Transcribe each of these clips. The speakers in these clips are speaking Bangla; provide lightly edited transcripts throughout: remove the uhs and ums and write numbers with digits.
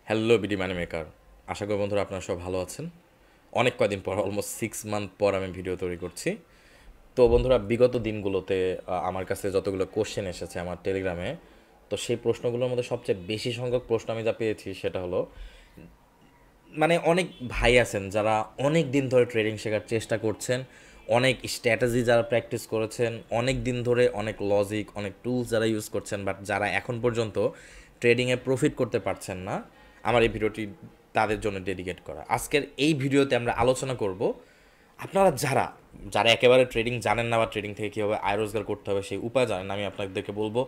হ্যালো বিডি মানি মেকার, আশা করি বন্ধুরা আপনারা সব ভালো আছেন। অনেক কয়দিন পর, অলমোস্ট 6 মান্থ পর আমি ভিডিও তৈরি করছি। তো বন্ধুরা, বিগত দিনগুলোতে আমার কাছে যতগুলো কোশ্চেন এসেছে আমার টেলিগ্রামে, তো সেই প্রশ্নগুলোর মধ্যে সবচেয়ে বেশি সংখ্যক প্রশ্ন আমি যা পেয়েছি সেটা হলো, মানে অনেক ভাই আছেন যারা অনেক দিন ধরে ট্রেডিং শেখার চেষ্টা করছেন, অনেক স্ট্র্যাটেজি যারা প্র্যাকটিস করেছেন, অনেক দিন ধরে অনেক লজিক, অনেক টুলস যারা ইউজ করছেন, বাট যারা এখন পর্যন্ত ট্রেডিংয়ে প্রফিট করতে পারছেন না। আমার এই ভিডিওটি তাদের জন্য ডেডিকেট করা। আজকের এই ভিডিওতে আমরা আলোচনা করব, আপনারা যারা যারা একেবারে ট্রেডিং জানেন না বা ট্রেডিং থেকে কীভাবে আয় রোজগার করতে হবে সেই উপায় জানেন না, আমি আপনাদেরকে বলবো।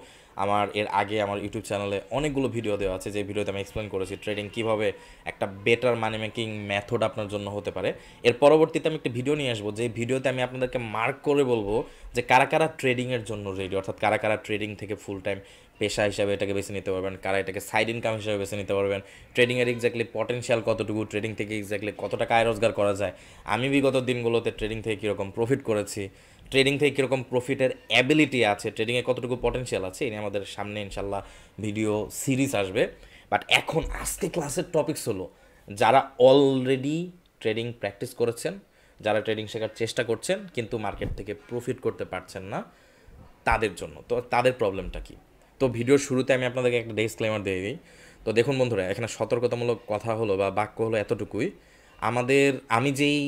আমার এর আগে আমার ইউটিউব চ্যানেলে অনেকগুলো ভিডিও দেওয়া আছে, যে ভিডিওতে আমি এক্সপ্লেন করেছি ট্রেডিং কীভাবে একটা বেটার মানি মেকিং মেথড আপনার জন্য হতে পারে। এর পরবর্তীতে আমি একটা ভিডিও নিয়ে আসবো, যে ভিডিওতে আমি আপনাদেরকে মার্ক করে বলবো যে কারা কারা ট্রেডিংয়ের জন্য রেডি, অর্থাৎ কারা কারা ট্রেডিং থেকে ফুল টাইম পেশা হিসাবে এটাকে বেছে নিতে পারবেন, কারা এটাকে সাইড ইনকাম হিসাবে বেছে নিতে পারবেন, ট্রেডিংয়ের এক্স্যাক্টলি পটেনশিয়াল কতটুকু, ট্রেডিং থেকে এক্স্যাক্টলি কত টাকা আয় রোজগার করা যায়, আমি বিগত দিনগুলোতে ট্রেডিং থেকে কীরকম প্রফিট করেছি, ট্রেডিং থেকে কীরকম প্রফিটের অ্যাবিলিটি আছে, ট্রেডিংয়ে কতটুকু পটেনশিয়াল আছে, এই নিয়ে আমাদের সামনে ইনশাল্লাহ ভিডিও সিরিজ আসবে। বাট এখন আজকে ক্লাসের টপিকস হলো, যারা অলরেডি ট্রেডিং প্র্যাকটিস করেছেন, যারা ট্রেডিং শেখার চেষ্টা করছেন কিন্তু মার্কেট থেকে প্রফিট করতে পারছেন না, তাদের জন্য। তো তাদের প্রবলেমটা কী? তো ভিডিওর শুরুতে আমি আপনাদেরকে একটা ডিসক্লেমার দিয়ে দিই। তো দেখুন বন্ধুরা, এখানে সতর্কতামূলক কথা হলো বা বাক্য হলো এতটুকুই, আমি যেই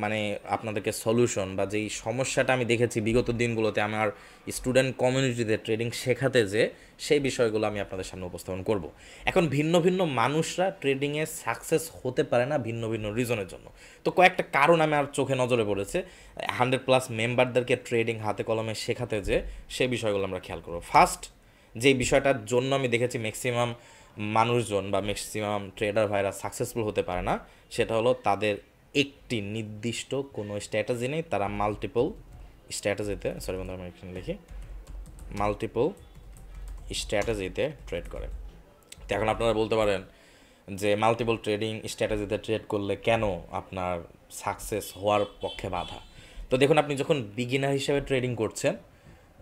মানে আপনাদেরকে সলিউশন বা যেই সমস্যাটা আমি দেখেছি বিগত দিনগুলোতে আমার স্টুডেন্ট কমিউনিটিতে ট্রেডিং শেখাতে, যে সেই বিষয়গুলো আমি আপনাদের সামনে উপস্থাপন করব। এখন ভিন্ন ভিন্ন মানুষরা ট্রেডিংয়ে সাকসেস হতে পারে না ভিন্ন ভিন্ন রিজনের জন্য। তো কয়েকটা কারণ আমার চোখে নজরে পড়েছে 100+ মেম্বারদেরকে ট্রেডিং হাতে কলমে শেখাতে, যে সেই বিষয়গুলো আমরা খেয়াল করব। ফার্স্ট যে বিষয়টার জন্য আমি দেখেছি ম্যাক্সিমাম মানুষজন বা ম্যাক্সিমাম ট্রেডার ভাইরা সাকসেসফুল হতে পারে না, সেটা হলো তাদের একটি নির্দিষ্ট কোনো স্ট্র্যাটেজি নেই, তারা মাল্টিপল স্ট্র্যাটেজিতে, সরি বন্ধুরা আমি এখানে লিখি, মাল্টিপল স্ট্র্যাটেজিতে ট্রেড করে। তো এখন আপনারা বলতে পারেন যে মাল্টিপল ট্রেডিং স্ট্র্যাটেজিতে ট্রেড করলে কেন আপনার সাকসেস হওয়ার পক্ষে বাধা? তো দেখুন, আপনি যখন বিগিনার হিসেবে ট্রেডিং করছেন,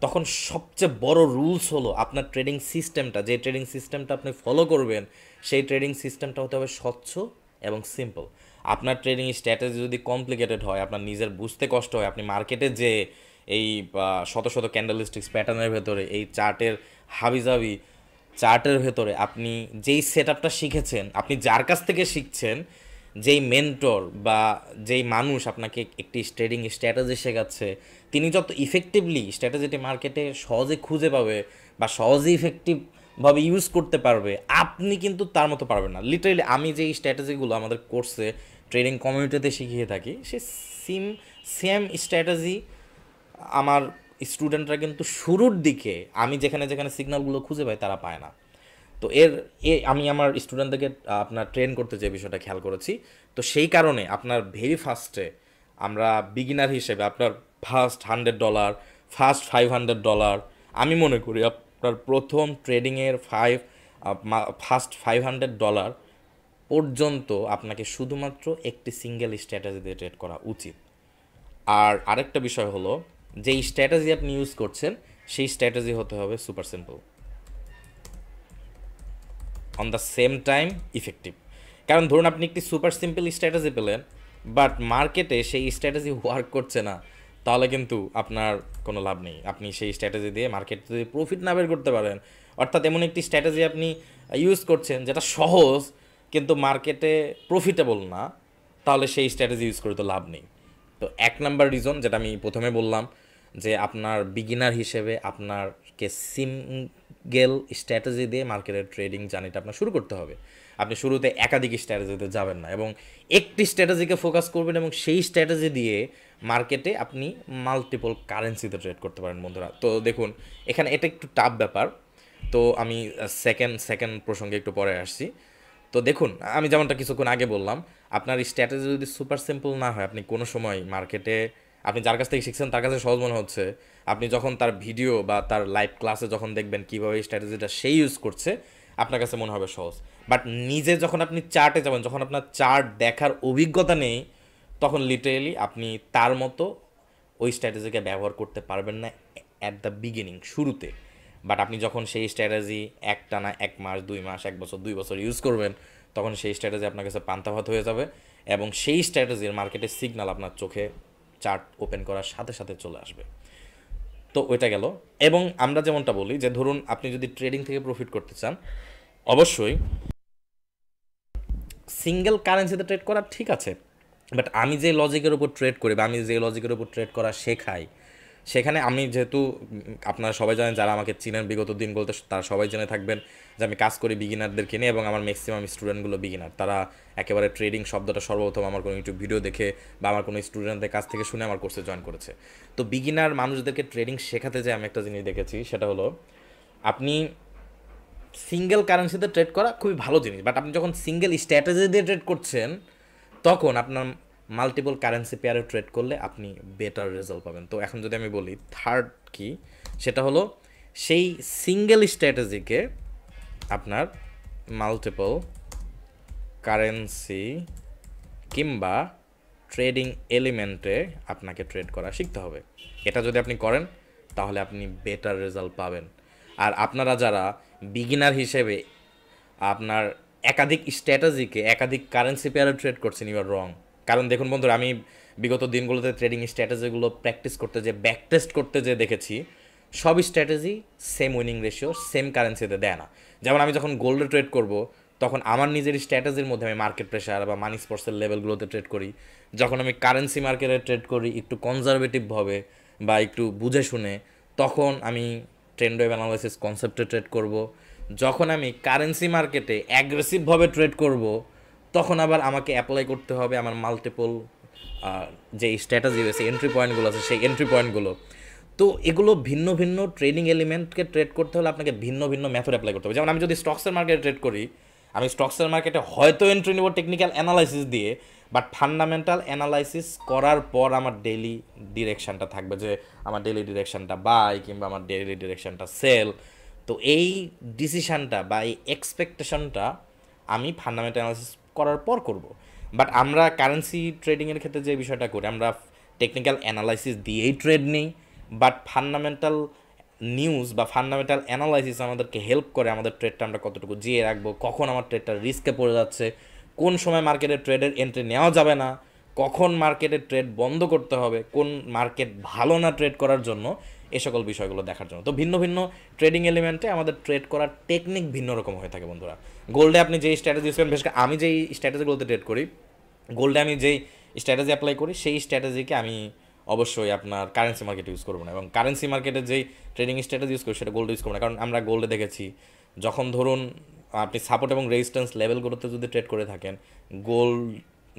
তখন সবচেয়ে বড় রুলস হলো আপনার ট্রেডিং সিস্টেমটা, যে ট্রেডিং সিস্টেমটা আপনি ফলো করবেন সেই ট্রেডিং সিস্টেমটা হতে হবে স্বচ্ছ এবং সিম্পল। আপনার ট্রেডিং স্ট্র্যাটেজি যদি কমপ্লিকেটেড হয়, আপনার নিজের বুঝতে কষ্ট হয়, আপনি মার্কেটে যে এই শত শত ক্যান্ডেলস্টিক্স প্যাটার্নের ভেতরে, এই চার্টের হাবিজাবি চার্টের ভেতরে আপনি যেই সেট আপটা শিখেছেন, আপনি যার কাছ থেকে শিখছেন, যেই মেন্টর বা যেই মানুষ আপনাকে একটি ট্রেডিং স্ট্র্যাটেজি শেখাচ্ছে, তিনি যত ইফেক্টিভলি স্ট্র্যাটেজিটি মার্কেটে সহজে খুঁজে পাবে বা সহজে ইফেক্টিভভাবে ইউজ করতে পারবে, আপনি কিন্তু তার মতো পারবেন না। লিটারেলি আমি যেই স্ট্র্যাটেজিগুলো আমাদের কোর্সে ট্রেডিং কমিউনিটিতে শিখিয়ে থাকি, সে সেম স্ট্র্যাটেজি আমার স্টুডেন্টরা কিন্তু শুরুর দিকে আমি যেখানে যেখানে সিগন্যালগুলো খুঁজে পাই তারা পায় না। তো আমি আমার স্টুডেন্টদেরকে আপনার ট্রেন করতে যে বিষয়টা খেয়াল করেছি, তো সেই কারণে আপনার ভেরি ফার্স্টে আমরা বিগিনার হিসেবে আপনার $100, $500, আমি মনে করি আপনার প্রথম ট্রেডিংয়ের $500 পর্যন্ত আপনাকে শুধুমাত্র একটি সিঙ্গেল স্ট্র্যাটেজি দিয়ে ট্রেড করা উচিত। আর আরেকটা বিষয় হলো, যেই স্ট্র্যাটেজি আপনি ইউজ করছেন সেই স্ট্র্যাটেজি হতে হবে super simple, on the same time effective. কারণ ধরুন আপনি একটি সুপার সিম্পল স্ট্র্যাটেজি পেলেন, বাট মার্কেটে সেই স্ট্র্যাটেজি ওয়ার্ক করছে না, তাহলে কিন্তু আপনার কোনো লাভ নেই। আপনি সেই স্ট্র্যাটেজি দিয়ে মার্কেটে যদি প্রফিট না বের করতে পারেন, অর্থাৎ এমন একটি স্ট্র্যাটেজি আপনি ইউজ করছেন যেটা সহজ কিন্তু মার্কেটে প্রফিটেবল না, তাহলে সেই স্ট্র্যাটেজি ইউজ করে তো লাভ নেই। তো 1 নাম্বার রিজন, যেটা আমি প্রথমে বললাম, যে আপনার বিগিনার হিসেবে আপনারকে সিঙ্গেল স্ট্র্যাটেজি দিয়ে মার্কেটের ট্রেডিং জার্নিটা আপনার শুরু করতে হবে। আপনি শুরুতে একাধিক স্ট্র্যাটেজিতে যাবেন না, এবং একটি স্ট্র্যাটেজিকে ফোকাস করবেন এবং সেই স্ট্র্যাটেজি দিয়ে মার্কেটে আপনি মাল্টিপল কারেন্সিতে ট্রেড করতে পারেন বন্ধুরা। তো দেখুন, এখানে এটা একটু টাফ ব্যাপার। তো আমি সেকেন্ড প্রসঙ্গে একটু পরে আসছি। তো দেখুন, আমি যেমনটা কিছুক্ষণ আগে বললাম, আপনার স্ট্র্যাটেজি যদি সুপার সিম্পল না হয়, আপনি কোনো সময় মার্কেটে, আপনি যার কাছ থেকে শিখছেন তার কাছে সহজ মনে হচ্ছে, আপনি যখন তার ভিডিও বা তার লাইভ ক্লাসে যখন দেখবেন কীভাবে স্ট্র্যাটেজিটা সে ইউজ করছে, আপনার কাছে মনে হবে সহজ। বাট নিজে যখন আপনি চার্টে যাবেন, যখন আপনার চার্ট দেখার অভিজ্ঞতা নেই, তখন লিটারেলি আপনি তার মতো ওই স্ট্র্যাটেজিকে ব্যবহার করতে পারবেন না অ্যাট দ্য বিগিনিং, শুরুতে। বাট আপনি যখন সেই স্ট্র্যাটেজি একটানা 1 মাস 2 মাস 1 বছর 2 বছর ইউজ করবেন, তখন সেই স্ট্র্যাটেজি আপনার কাছে পান্তা ভাত হয়ে যাবে, এবং সেই স্ট্র্যাটেজির মার্কেটের সিগন্যাল আপনার চোখে চার্ট ওপেন করার সাথে সাথে চলে আসবে। তো ওইটা গেল। এবং আমরা যেমনটা বলি যে ধরুন আপনি যদি ট্রেডিং থেকে প্রফিট করতে চান, অবশ্যই সিঙ্গেল কারেন্সিতে ট্রেড করা ঠিক আছে, বাট আমি যে লজিকের উপর ট্রেড করি বা আমি যে লজিকের উপর ট্রেড করা শেখাই, সেখানে আমি যেহেতু আপনারা সবাই জানেন, যারা আমাকে চিনেন বিগত দিনগুলোতে তারা সবাই জেনে থাকবেন যে আমি কাজ করি বিগিনারদেরকে নিয়ে, এবং আমার ম্যাক্সিমাম স্টুডেন্টগুলো বিগিনার। তারা একেবারে ট্রেডিং শব্দটা সর্বপ্রথম আমার কোনো ইউটিউব ভিডিও দেখে বা আমার কোনো স্টুডেন্টদের কাছ থেকে শুনে আমার কোর্সে জয়েন করেছে। তো বিগিনার মানুষদেরকে ট্রেডিং শেখাতে যে আমি একটা জিনিস দেখেছি, সেটা হলো আপনি সিঙ্গেল কারেন্সিতে ট্রেড করা খুবই ভালো জিনিস, বাট আপনি যখন সিঙ্গেল স্ট্র্যাটেজি দিয়ে ট্রেড করছেন, তখন আপনার মাল্টিপল কারেন্সি পেয়ারে ট্রেড করলে আপনি বেটার রেজাল্ট পাবেন। তো এখন যদি আমি বলি থার্ড কি, সেটা হলো সেই সিঙ্গেল স্ট্র্যাটেজিকে আপনার মাল্টিপল কারেন্সি কিংবা ট্রেডিং এলিমেন্টে আপনাকে ট্রেড করা শিখতে হবে। এটা যদি আপনি করেন, তাহলে আপনি বেটার রেজাল্ট পাবেন। আর আপনারা যারা বিগিনার হিসেবে আপনার একাধিক স্ট্র্যাটেজিকে একাধিক কারেন্সি পেয়ারে ট্রেড করছেন, ইউ আর রং। কারণ দেখুন বন্ধুরা, আমি বিগত দিনগুলোতে ট্রেডিং স্ট্র্যাটেজিগুলো প্র্যাকটিস করতে যে ব্যাক টেস্ট করতে যে দেখেছি, সব strategy same winning ratio same কারেন্সিতে দেয় না। যেমন আমি যখন গোল্ডে ট্রেড করব, তখন আমার নিজের স্ট্র্যাটেজির মধ্যে আমি মার্কেট প্রেশার বা মানি স্পোর্টসের লেভেলগুলোতে ট্রেড করি। যখন আমি কারেন্সি মার্কেটে ট্রেড করি একটু কনজারভেটিভভাবে বা একটু বুঝে শুনে, তখন আমি ট্রেন্ড ওয়েভ অ্যানালাইসিস কনসেপ্টে ট্রেড করব। যখন আমি কারেন্সি মার্কেটে অ্যাগ্রেসিভভাবে ট্রেড করব, তখন আবার আমাকে অ্যাপ্লাই করতে হবে আমার মাল্টিপল যে স্ট্র্যাটেজি রয়েছে, এন্ট্রি পয়েন্টগুলো আছে, সেই এন্ট্রি পয়েন্টগুলো। তো এগুলো ভিন্ন ভিন্ন ট্রেডিং এলিমেন্টকে ট্রেড করতে হলে আপনাকে ভিন্ন ভিন্ন মেথড অ্যাপ্লাই করতে হবে। যেমন আমি যদি স্টকসের মার্কেটে ট্রেড করি, আমি স্টকসের মার্কেটে হয়তো এন্ট্রি নেব টেকনিক্যাল অ্যানালাইসিস দিয়ে, বাট ফান্ডামেন্টাল অ্যানালাইসিস করার পর আমার ডেইলি ডিরেকশানটা থাকবে, যে আমার ডেইলি ডিরেকশানটা বাই কিংবা আমার ডেইলি ডিরেকশানটা সেল। তো এই ডিসিশানটা বা এই এক্সপেকটেশনটা আমি ফান্ডামেন্টাল অ্যানালাইসিস করার পর করব। বাট আমরা কারেন্সি ট্রেডিংয়ের ক্ষেত্রে যে বিষয়টা করি, আমরা টেকনিক্যাল অ্যানালাইসিস দিয়েই ট্রেড নিই, বাট ফান্ডামেন্টাল নিউজ বা ফান্ডামেন্টাল অ্যানালাইসিস আমাদেরকে হেল্প করে আমাদের ট্রেডটা আমরা কতটুকু জিয়ে রাখবো, কখন আমার ট্রেডটা রিস্কে পড়ে যাচ্ছে, কোন সময় মার্কেটের ট্রেডের এন্ট্রি নেওয়া যাবে না, কখন মার্কেটের ট্রেড বন্ধ করতে হবে, কোন মার্কেট ভালো না ট্রেড করার জন্য, এ সকল বিষয়গুলো দেখার জন্য। তো ভিন্ন ভিন্ন ট্রেডিং এলিমেন্টে আমাদের ট্রেড করার টেকনিক ভিন্ন রকম হয়ে থাকে বন্ধুরা। গোল্ডে আপনি যেই স্ট্র্যাটেজি ইউজ করেন, বিশেষ করে আমি যেই স্ট্র্যাটেজিগুলোতে ট্রেড করি, গোল্ডে আমি যেই স্ট্র্যাটেজি অ্যাপ্লাই করি, সেই স্ট্র্যাটেজিকে আমি অবশ্যই আপনার কারেন্সি মার্কেটে ইউজ করবো না, এবং কারেন্সি মার্কেটে যেই ট্রেডিং স্ট্র্যাটেজি ইউজ করি সেটা গোল্ডে ইউজ করবো না। কারণ আমরা গোল্ডে দেখেছি, যখন ধরুন আপনি সাপোর্ট এবং রেজিস্ট্যান্স লেভেলগুলোতে যদি ট্রেড করে থাকেন, গোল্ড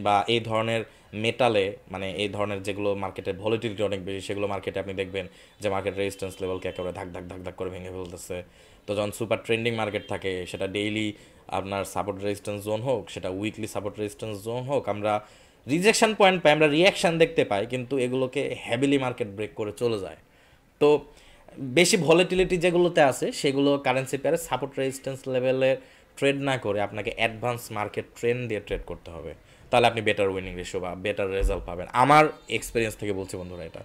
বা এই ধরনের মেটালে, মানে এই ধরনের যেগুলো মার্কেটের ভলিটিলিটি অনেক বেশি, সেগুলো মার্কেটে আপনি দেখবেন যে মার্কেট রেজিস্ট্যান্স লেভেলকে একেবারে ধাক ধাক ধাক ধাক করে ভেঙে ফেলতেছে। তো যখন সুপার ট্রেন্ডিং মার্কেট থাকে, সেটা ডেইলি আপনার সাপোর্ট রেজিস্ট্যান্স জোন হোক, সেটা উইকলি সাপোর্ট রেজিস্ট্যান্স জোন হোক, আমরা রিজেকশন পয়েন্ট পাই, আমরা রিয়াকশান দেখতে পাই, কিন্তু এগুলোকে হ্যাভিলি মার্কেট ব্রেক করে চলে যায়। তো বেশি ভলিটিলিটি যেগুলোতে আছে, সেগুলো কারেন্সি পেয়ারে সাপোর্ট রেজিস্ট্যান্স লেভেলে ট্রেড না করে আপনাকে অ্যাডভান্স মার্কেট ট্রেন্ড দিয়ে ট্রেড করতে হবে, তাহলে আপনি বেটার উইনিং রেশিও বা বেটার রেজাল্ট পাবেন। আমার এক্সপিরিয়েন্স থেকে বলছি বন্ধুরা এটা।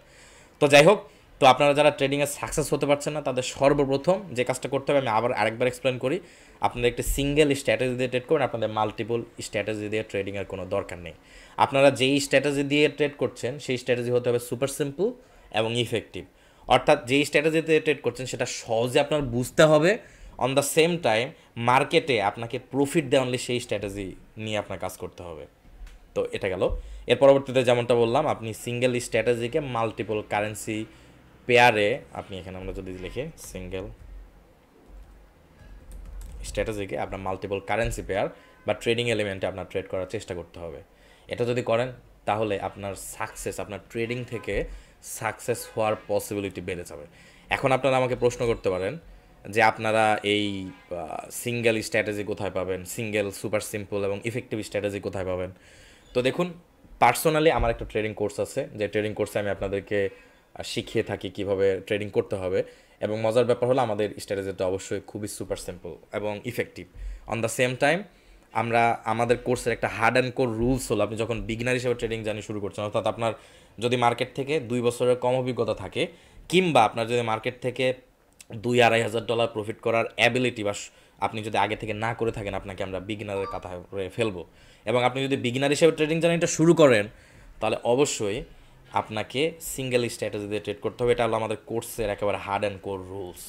তো যাই হোক, তো আপনারা যারা ট্রেডিংয়ে সাকসেস হতে পারছেন না, তাদের সর্বপ্রথম যে কাজটা করতে হবে, আমি আবার আরেকবার এক্সপ্লেন করি, আপনারা একটি সিঙ্গেল স্ট্র্যাটেজি দিয়ে ট্রেড করবেন, আপনাদের মাল্টিপল স্ট্র্যাটেজি দিয়ে ট্রেডিংয়ের কোনো দরকার নেই। আপনারা যেই স্ট্র্যাটেজি দিয়ে ট্রেড করছেন, সেই স্ট্র্যাটেজি হতে হবে সুপার সিম্পল এবং ইফেক্টিভ। অর্থাৎ যেই স্ট্র্যাটেজিতে ট্রেড করছেন সেটা সহজে আপনার বুঝতে হবে, অন দ্য সেম টাইম মার্কেটে আপনাকে প্রফিট দেওয়া অনলি সেই স্ট্র্যাটেজি নিয়ে আপনার কাজ করতে হবে। তো এটা গেল। এর পরবর্তীতে যেমনটা বললাম, আপনি সিঙ্গেল স্ট্র্যাটেজিকে মাল্টিপল কারেন্সি পেয়ারে, আপনি এখানে আমরা যদি লিখি সিঙ্গেল স্ট্র্যাটেজিকে আপনার মাল্টিপল কারেন্সি পেয়ার বা ট্রেডিং এলিমেন্টে আপনার ট্রেড করার চেষ্টা করতে হবে। এটা যদি করেন, তাহলে আপনার সাকসেস, আপনার ট্রেডিং থেকে সাকসেস হওয়ার পসিবিলিটি বেড়ে যাবে। এখন আপনারা আমাকে প্রশ্ন করতে পারেন যে আপনারা এই সিঙ্গেল স্ট্র্যাটেজি কোথায় পাবেন, সিঙ্গেল সুপার সিম্পল এবং ইফেক্টিভ স্ট্র্যাটেজি কোথায় পাবেন। তো দেখুন, পার্সোনালি আমার একটা ট্রেডিং কোর্স আছে, যে ট্রেডিং কোর্সে আমি আপনাদেরকে শিখিয়ে থাকি কীভাবে ট্রেডিং করতে হবে। এবং মজার ব্যাপার হলো আমাদের স্ট্র্যাটেজিটা অবশ্যই খুবই সুপার সিম্পল এবং effective. On the same time আমরা আমাদের কোর্সের একটা হার্ড অ্যান্ড কোর রুলস হলো, আপনি যখন বিগিনার হিসেবে ট্রেডিং জার্নি শুরু করছেন, অর্থাৎ আপনার যদি মার্কেট থেকে 2 বছরের কম অভিজ্ঞতা থাকে, কিংবা আপনার যদি মার্কেট থেকে $2,000-2,500 প্রফিট করার অ্যাবিলিটি বা আপনি যদি আগে থেকে না করে থাকেন, আপনাকে আমরা বিগিনারের কাতারে ফেলবো। এবং আপনি যদি বিগিনার হিসেবে ট্রেডিং জার্নিটা শুরু করেন, তাহলে অবশ্যই আপনাকে সিঙ্গেল স্ট্র্যাটেজি দিয়ে ট্রেড করতে হবে। এটা হলো আমাদের কোর্সের একেবারে হার্ড অ্যান্ড কোর রুলস।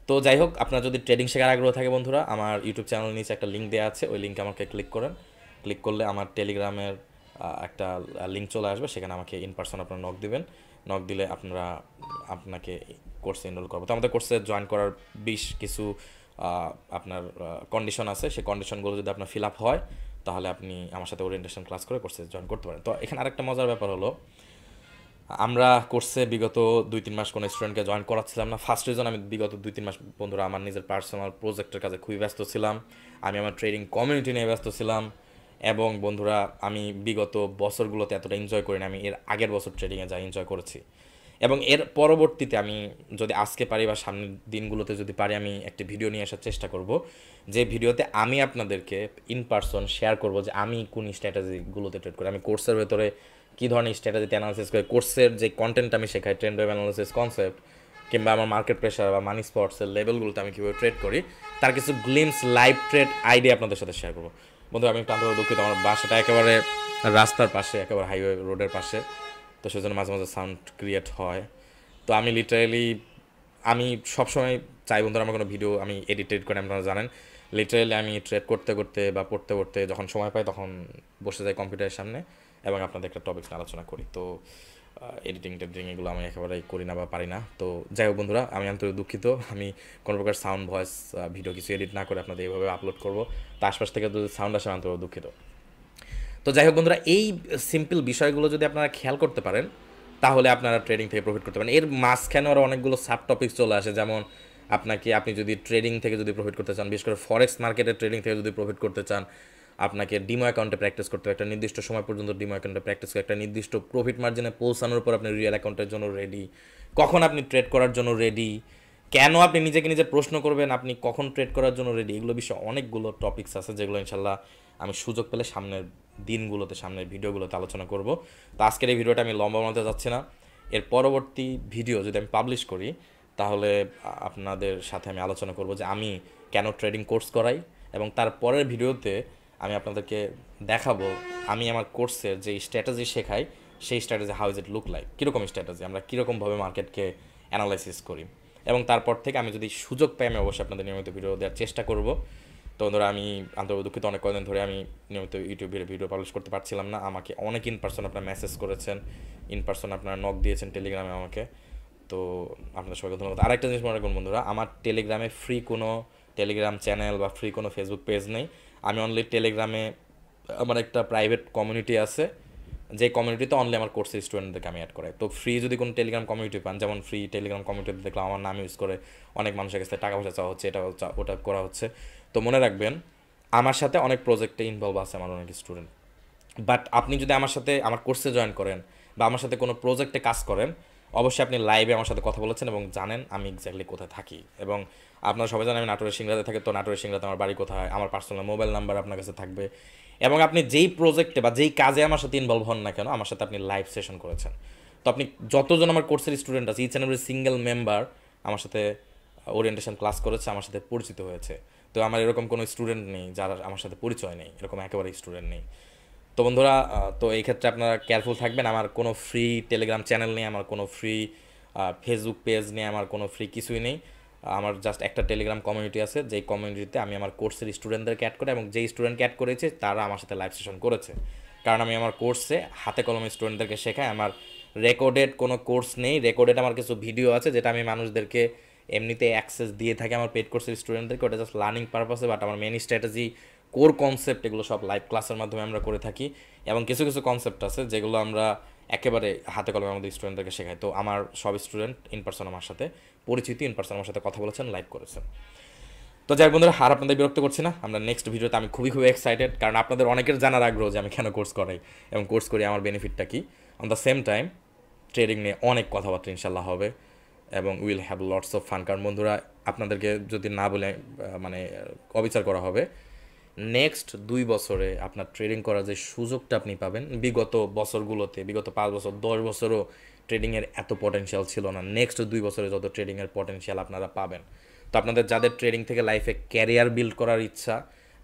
তো যাই হোক, আপনার যদি ট্রেডিং শেখার আগ্রহ থাকে বন্ধুরা, আমার ইউটিউব চ্যানেল নিচে একটা লিঙ্ক দেওয়া আছে, ওই লিঙ্কে আমাকে ক্লিক করেন। ক্লিক করলে আমার টেলিগ্রামের একটা লিঙ্ক চলে আসবে, সেখানে আমাকে ইন পার্সন আপনারা নক দিবেন। নক দিলে আপনাকে কোর্সে এনরোল করবো। তো আমাদের কোর্সে জয়েন করার কিছু আপনার কন্ডিশন আছে। সেই কন্ডিশনগুলো যদি আপনার ফিল আপ হয়, তাহলে আপনি আমার সাথে ওরিয়েন্টেশন ক্লাস করে কোর্সে জয়েন করতে পারেন। তো এখানে আরেকটা মজার ব্যাপার হলো, আমরা কোর্সে বিগত 2-3 মাস কোনো স্টুডেন্টকে জয়েন করাচ্ছিলাম না। ফার্স্ট রিজন, আমি বিগত 2-3 মাস বন্ধুরা আমার নিজের পার্সোনাল প্রজেক্টের কাজে খুবই ব্যস্ত ছিলাম। আমি আমার ট্রেডিং কমিউনিটি নিয়ে ব্যস্ত ছিলাম। এবং বন্ধুরা, আমি বিগত বছরগুলোতে এতটা এনজয় করিনি আমি এর আগের বছর ট্রেডিংয়ে যা এনজয় করেছি। এবং এর পরবর্তীতে আমি যদি আজকে পারি বা সামনের দিনগুলোতে যদি পারি, আমি একটি ভিডিও নিয়ে আসার চেষ্টা করব, যে ভিডিওতে আমি আপনাদেরকে ইন পার্সন শেয়ার করব যে আমি কোন স্ট্র্যাটেজিগুলোতে ট্রেড করি, আমি কোর্সের ভেতরে কী ধরনের স্ট্র্যাটেজিতে অ্যানালিসিস করি, কোর্সের যে কন্টেন্ট আমি শেখাই, ট্রেন্ড ওয়েভ অ্যানালিসিস কনসেপ্ট, কিংবা আমার মার্কেট প্রেশার বা মানি স্পটসের লেভেলগুলোতে আমি কীভাবে ট্রেড করি, তার কিছু গ্লিমস লাইভ ট্রেড আইডিয়া আপনাদের সাথে শেয়ার করবো। বন্ধু, আমি একটু আন্তরিক দুঃখিত, আমার বাসাটা একেবারে রাস্তার পাশে, একেবারে হাইওয়ে রোডের পাশে, তো সেজন্য মাঝে মাঝে সাউন্ড ক্রিয়েট হয়। তো আমি লিটারেলি, আমি সবসময় চাই বন্ধুরা আমার কোনো ভিডিও আমি এডিটেড করে, আপনারা জানেন, লিটারেলি আমি ট্রেড করতে করতে বা পড়তে পড়তে যখন সময় পাই তখন বসে যাই কম্পিউটারের সামনে এবং আপনাদের একটা টপিক নিয়ে আলোচনা করি। তো টেডিং এগুলো আমি একেবারেই করি না বা পারি না। তো যাই হোক বন্ধুরা, আমি আন্তরিক দুঃখিত, আমি কোনো প্রকার সাউন্ড ভয়েস ভিডিও কিছু এডিট না করে আপনাদের এইভাবে আপলোড করবো। তো আশপাশ থেকে যদি সাউন্ড আসে, আমি আন্তরিক দুঃখিত। তো যাই হোক বন্ধুরা, এই সিম্পল বিষয়গুলো যদি আপনারা খেয়াল করতে পারেন, তাহলে আপনারা ট্রেডিং থেকে প্রফিট করতে পারেন। এর মাঝখানে আরও অনেকগুলো সাব টপিক চলে আসে, যেমন আপনি যদি ট্রেডিং থেকে যদি প্রফিট করতে চান, বিশেষ করে ফরেক্স মার্কেটের ট্রেডিং থেকে যদি প্রফিট করতে চান, আপনাকে ডিমো অ্যাকাউন্টে প্র্যাকটিস করতে হবে। একটা নির্দিষ্ট সময় পর্যন্ত ডিমো অ্যাকাউন্টে প্র্যাকটিস করে একটা নির্দিষ্ট প্রফিট মার্জিনে পৌঁছানোর পর আপনি রিয়েল অ্যাকাউন্টের জন্য রেডি। কখন আপনি ট্রেড করার জন্য রেডি, কেন আপনি নিজেকে নিজে প্রশ্ন করবেন আপনি কখন ট্রেড করার জন্য রেডি, এগুলো বিষয়ে অনেকগুলো টপিকস আছে, যেগুলো ইনশাল্লাহ আমি সুযোগ পেলে সামনের দিনগুলোতে, সামনের ভিডিওগুলোতে আলোচনা করব। তো আজকের এই ভিডিওটা আমি লম্বা বানাতে যাচ্ছি না। এর পরবর্তী ভিডিও যদি আমি পাবলিশ করি, তাহলে আপনাদের সাথে আমি আলোচনা করব যে আমি কেন ট্রেডিং কোর্স করাই, এবং তার পরের ভিডিওতে আমি আপনাদেরকে দেখাবো আমি আমার কোর্সের যে স্ট্র্যাটেজি শেখাই, সেই strategy how is it look like, কীরকম স্ট্র্যাটেজি, আমরা কীরকমভাবে মার্কেটকে অ্যানালাইসিস করি। এবং তারপর থেকে আমি যদি সুযোগ পাই, আমি অবশ্যই আপনাদের নিয়মিত ভিডিও দেওয়ার চেষ্টা করব। তো ধরো, আমি আন্তরিক দুঃখিত, অনেক কয়েকদিন ধরে আমি নিয়মিত ইউটিউবে ভিডিও পাবলিশ করতে পারছিলাম না। আমাকে অনেক ইন পার্সন আপনারা মেসেজ করেছেন, ইন পার্সন আপনারা নক দিয়েছেন টেলিগ্রামে আমাকে। তো আপনাদের সবাইকে ধন্যবাদ। আরেকটা জিনিস মনে রাখবেন বন্ধুরা, আমার টেলিগ্রামে ফ্রি কোনো টেলিগ্রাম চ্যানেল বা ফ্রি কোনো ফেসবুক পেজ নেই। আমি অনলি টেলিগ্রামে আমার একটা প্রাইভেট কমিউনিটি আছে, যে কমিউনিটিতে অনলি আমার কোর্সের স্টুডেন্টদেরকে আমি অ্যাড করাই। তো ফ্রি যদি কোনো টেলিগ্রাম কমিউনিটি পান, যেমন ফ্রি টেলিগ্রাম কমিউনিটিতে দেখলাম আমার নাম ইউজ করে অনেক মানুষের কাছে টাকা পয়সা চাওয়া হচ্ছে, এটা ওটা করা হচ্ছে, তো মনে রাখবেন আমার সাথে অনেক প্রজেক্টে ইনভলভ আছে আমার অনেক স্টুডেন্ট। বাট আপনি যদি আমার সাথে আমার কোর্সে জয়েন করেন বা আমার সাথে কোনো প্রজেক্টে কাজ করেন, অবশ্যই আপনি লাইভে আমার সাথে কথা বলেছেন এবং জানেন আমি এক্স্যাক্টলি কোথায় থাকি। এবং আপনারা সবাই জানেন আমি নাটোরের সিংড়াতে থাকি। তো নাটোরের সিংড়াতে আমার বাড়ি কোথায়, আমার পার্সোনাল মোবাইল নাম্বার আপনার কাছে থাকবে। এবং আপনি যেই প্রজেক্টে বা যেই কাজে আমার সাথে ইনভলভ হন না কেন, আমার সাথে আপনি লাইভ সেশন করেছেন। তো আপনি যতজন আমার কোর্সের স্টুডেন্ট আছে, each and every single member আমার সাথে ওরিয়েন্টেশন ক্লাস করেছে, আমার সাথে পরিচিত হয়েছে। তো আমার এরকম কোনো স্টুডেন্ট নেই যারা আমার সাথে পরিচয় নেই, এরকম একেবারে স্টুডেন্ট নেই। তো বন্ধুরা, তো এই ক্ষেত্রে আপনারা কেয়ারফুল থাকবেন। আমার কোনো ফ্রি টেলিগ্রাম চ্যানেল নেই, আমার কোনো ফ্রি ফেসবুক পেজ নেই, আমার কোনো ফ্রি কিছুই নেই। আমার জাস্ট একটা টেলিগ্রাম কমিউনিটি আছে, যেই কমিউনিটিতে আমি আমার কোর্সের স্টুডেন্টদেরকে অ্যাড করে, এবং যেই স্টুডেন্টকে অ্যাড করেছে তারা আমার সাথে লাইভ সেশন করেছে। কারণ আমি আমার কোর্সে হাতে কলমে স্টুডেন্টদেরকে শেখাই। আমার রেকর্ডেড কোনো কোর্স নেই, রেকর্ডেড আমার কিছু ভিডিও আছে যেটা আমি মানুষদেরকে এমনিতে অ্যাক্সেস দিয়ে থাকি আমার পেড কোর্সের স্টুডেন্টদেরকে, ওটা জাস্ট লার্নিং পারপাসে। বাট আমার মেন স্ট্র্যাটেজি, কোর কনসেপ্ট, এগুলো সব লাইভ ক্লাসের মাধ্যমে আমরা করে থাকি। এবং কিছু কিছু কনসেপ্ট আছে যেগুলো আমরা একেবারে হাতে কলমে আমাদের স্টুডেন্টদেরকে শেখাই। তো আমার সব স্টুডেন্ট ইন পার্সন আমার সাথে পরিচিতি, ইন পার্সন আমার সাথে কথা বলেছেন, লাইভ করেছেন। তো যাই বন্ধুরা, আর আপনাদের বিরক্ত করছি না, আমরা নেক্সট ভিডিওতে আমি খুবই খুবই এক্সাইটেড, কারণ আপনাদের অনেকের জানার আগ্রহ যে আমি কেন কোর্স করাই এবং কোর্স করি আমার বেনিফিটটা কী। On the same time trading নিয়ে অনেক কথাবার্তা ইনশাল্লাহ হবে এবং will have lots of fun. কারণ বন্ধুরা, আপনাদেরকে যদি না বলে মানে অবিচার করা হবে, নেক্সট 2 বছরে আপনার ট্রেডিং করার যে সুযোগটা আপনি পাবেন, বিগত বছরগুলোতে, বিগত 5 বছর 10 বছরও ট্রেডিংয়ের এত পটেনশিয়াল ছিল না, নেক্সট 2 বছরে যত ট্রেডিংয়ের পটেনশিয়াল আপনারা পাবেন। তো আপনাদের যাদের ট্রেডিং থেকে লাইফে ক্যারিয়ার বিল্ড করার ইচ্ছা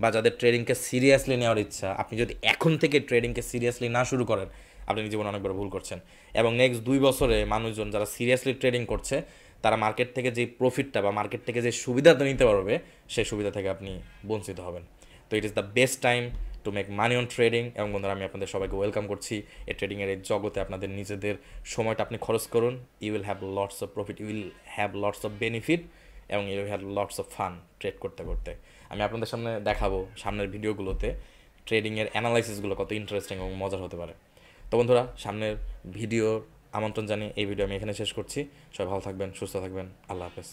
বা যাদের ট্রেডিংকে সিরিয়াসলি নেওয়ার ইচ্ছা, আপনি যদি এখন থেকে ট্রেডিংকে সিরিয়াসলি না শুরু করেন, আপনি জীবনে অনেক বড় ভুল করছেন। এবং নেক্সট 2 বছরে মানুষজন যারা সিরিয়াসলি ট্রেডিং করছে, তারা মার্কেট থেকে যে প্রফিটটা বা মার্কেট থেকে যে সুবিধাটা নিতে পারবে, সেই সুবিধা থেকে আপনি বঞ্চিত হবেন। তো it is the best time to make money on trading. এবং বন্ধুরা, আমি আপনাদের সবাইকে ওয়েলকাম করছি এই ট্রেডিংয়ের এই জগতে। আপনাদের নিজেদের সময়টা আপনি খরচ করুন, you will have lots of profit, you will have lots of benefit, এবং you will have lots of fun trade করতে করতে। আমি আপনাদের সামনে দেখাবো সামনের ভিডিওগুলোতে ট্রেডিংয়ের অ্যানালাইসিসগুলো কত ইন্টারেস্টিং এবং মজার হতে পারে। তো বন্ধুরা, সামনের ভিডিওর আমন্ত্রণ জানিয়ে এই ভিডিও আমি এখানে শেষ করছি। সবাই ভালো থাকবেন, সুস্থ থাকবেন, আল্লাহ হাফেজ।